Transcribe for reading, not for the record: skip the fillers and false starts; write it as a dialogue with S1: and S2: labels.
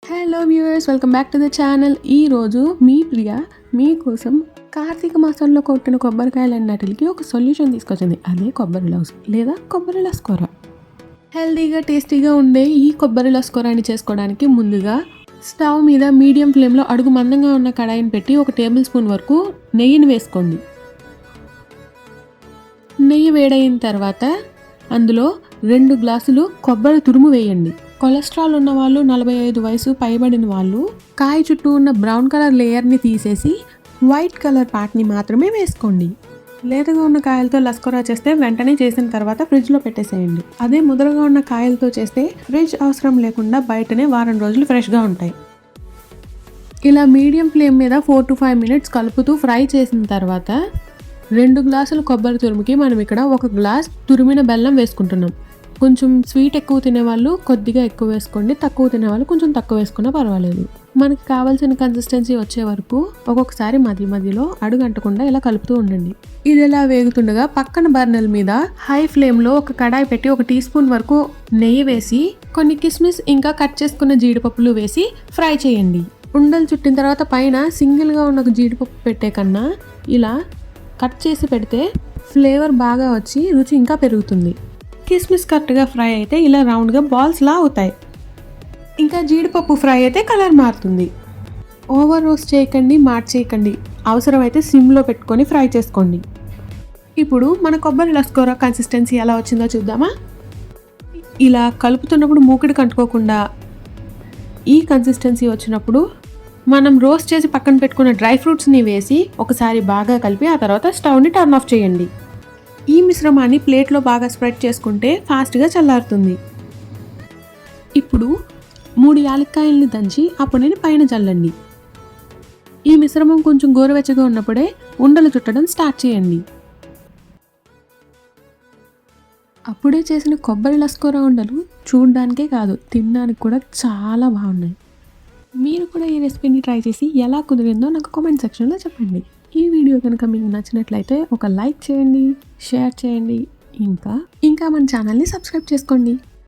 S1: Hello viewers, welcome back to the channel. ఈరోజు మీ ప్రియ మీకోసం కార్తీక మాసంలో కొట్టిన కొబ్బరికాయలన్నిటికి ఒక సొల్యూషన్ తీసుకొచ్చింది. అదే కొబ్బరి లౌజ్ లేదా కొబ్బరి లాస్కోర. హెల్తీగా టేస్టీగా ఉండే ఈ కొబ్బరి లాస్కోరాని చేసుకోవడానికి ముందుగా స్టవ్ మీద మీడియం ఫ్లేమ్లో అడుగు మందంగా ఉన్న కడాయిని పెట్టి 1 టేబుల్ స్పూన్ వరకు నెయ్యిని వేసుకోండి. నెయ్యి వేడైన తర్వాత అందులో 2 గ్లాసులు కొబ్బరి తురుము వేయండి. కొలెస్ట్రాల్ ఉన్న వాళ్ళు, 45 వయసు పైబడిన వాళ్ళు కాయ చుట్టూ ఉన్న బ్రౌన్ కలర్ లేయర్ని తీసేసి వైట్ కలర్ పార్ట్ని మాత్రమే వేసుకోండి. లేతగా ఉన్న కాయలతో లస్కోరా చేస్తే వెంటనే చేసిన తర్వాత ఫ్రిడ్జ్లో పెట్టేసేయండి. అదే ముదరగా ఉన్న కాయలతో చేస్తే ఫ్రిడ్జ్ అవసరం లేకుండా బయటనే వారం రోజులు ఫ్రెష్గా ఉంటాయి. ఇలా మీడియం ఫ్లేమ్ మీద 4 to 5 minutes కలుపుతూ ఫ్రై చేసిన తర్వాత 2 గ్లాసుల కొబ్బరి తురుముకి మనం ఇక్కడ 1 గ్లాస్ తురిమిన బెల్లం వేసుకుంటున్నాం. కొంచెం స్వీట్ ఎక్కువ తినేవాళ్ళు కొద్దిగా ఎక్కువ వేసుకోండి, తక్కువ తినేవాళ్ళు కొంచెం తక్కువ వేసుకున్నా పర్వాలేదు. మనకి కావాల్సిన కన్సిస్టెన్సీ వచ్చే వరకు ఒక్కొక్కసారి మధ్యలో అడుగంటకుండా ఇలా కలుపుతూ ఉండండి. ఇది ఇలా వేగుతుండగా పక్కన బర్నెల్ మీద హై ఫ్లేమ్లో ఒక కడాయి పెట్టి 1 టీ స్పూన్ వరకు నెయ్యి వేసి కొన్ని కిస్మిస్ ఇంకా కట్ చేసుకున్న జీడిపప్పులు వేసి ఫ్రై చేయండి. ఉండలు చుట్టిన తర్వాత పైన సింగిల్గా ఉన్న ఒక జీడిపప్పు పెట్టే కన్నా ఇలా కట్ చేసి పెడితే ఫ్లేవర్ బాగా వచ్చి రుచి ఇంకా పెరుగుతుంది. కిస్మిస్ కరెక్ట్గా ఫ్రై అయితే ఇలా రౌండ్గా బాల్స్లా అవుతాయి. ఇంకా జీడిపప్పు ఫ్రై అయితే కలర్ మారుతుంది. ఓవర్ రోస్ట్ చేయకండి, మార్చేయకండి. అవసరమైతే సిమ్లో పెట్టుకొని ఫ్రై చేసుకోండి. ఇప్పుడు మన కొబ్బరి లస్కోరా కన్సిస్టెన్సీ ఎలా వచ్చిందో చూద్దామా. ఇలా కలుపుతున్నప్పుడు మూకిడి కంటుకోకుండా ఈ కన్సిస్టెన్సీ వచ్చినప్పుడు మనం రోస్ట్ చేసి పక్కన పెట్టుకున్న డ్రై ఫ్రూట్స్ని వేసి ఒకసారి బాగా కలిపి ఆ తర్వాత స్టవ్ని టర్న్ ఆఫ్ చేయండి. ఈ మిశ్రమాన్ని ప్లేట్లో బాగా స్ప్రెడ్ చేసుకుంటే ఫాస్ట్గా చల్లారుతుంది. ఇప్పుడు 3 యాలక్కాయల్ని దంచి ఆ పొడిని పైన చల్లండి. ఈ మిశ్రమం కొంచెం గోరువెచ్చగా ఉన్నప్పుడే ఉండలు చుట్టడం స్టార్ట్ చేయండి. అప్పుడే చేసిన కొబ్బరి లస్కోరా ఉండలు చూడడానికే కాదు, తినడానికి కూడా చాలా బాగున్నాయి. మీరు కూడా ఈ రెసిపీని ట్రై చేసి ఎలా కుదిరిందో నాకు కామెంట్ సెక్షన్లో చెప్పండి. ఈ వీడియో కనుక మీకు నచ్చినట్లయితే ఒక లైక్ చేయండి, షేర్ చేయండి, ఇంకా మన ఛానల్ని సబ్స్క్రైబ్ చేసుకోండి.